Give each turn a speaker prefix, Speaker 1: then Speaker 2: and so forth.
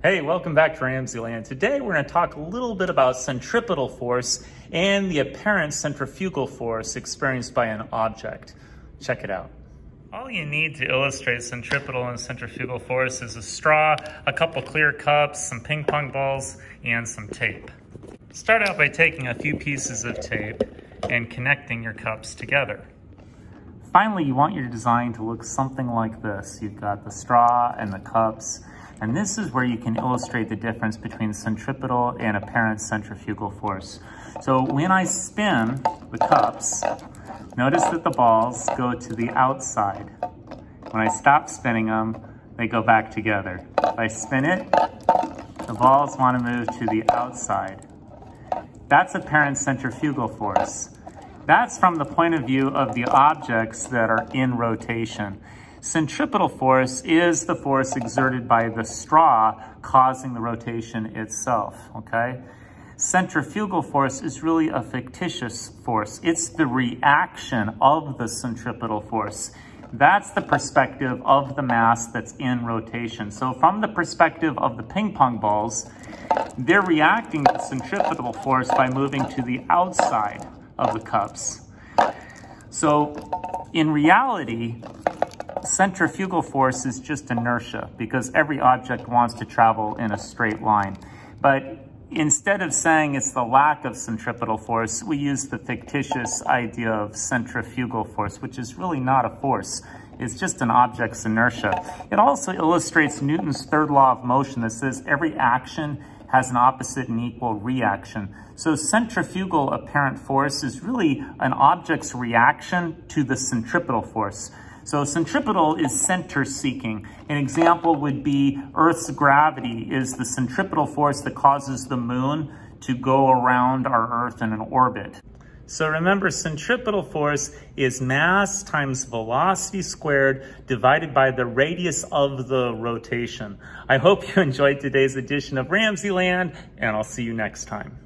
Speaker 1: Hey, welcome back to RamZland. Today we're going to talk a little bit about centripetal force and the apparent centrifugal force experienced by an object. Check it out. All you need to illustrate centripetal and centrifugal force is a straw, a couple clear cups, some ping pong balls, and some tape. Start out by taking a few pieces of tape and connecting your cups together. Finally, you want your design to look something like this. You've got the straw and the cups. And this is where you can illustrate the difference between centripetal and apparent centrifugal force. So when I spin the cups, notice that the balls go to the outside. When I stop spinning them, they go back together. If I spin it, the balls want to move to the outside. That's apparent centrifugal force. That's from the point of view of the objects that are in rotation. Centripetal force is the force exerted by the straw causing the rotation itself, okay? Centrifugal force is really a fictitious force. It's the reaction of the centripetal force. That's the perspective of the mass that's in rotation. So from the perspective of the ping pong balls, they're reacting to centripetal force by moving to the outside of the cups. So in reality, centrifugal force is just inertia because every object wants to travel in a straight line. But instead of saying it's the lack of centripetal force, we use the fictitious idea of centrifugal force, which is really not a force. It's just an object's inertia. It also illustrates Newton's third law of motion that says every action has an opposite and equal reaction. So centrifugal apparent force is really an object's reaction to the centripetal force. So centripetal is center-seeking. An example would be Earth's gravity is the centripetal force that causes the moon to go around our Earth in an orbit. So remember, centripetal force is mass times velocity squared divided by the radius of the rotation. I hope you enjoyed today's edition of RamZland, and I'll see you next time.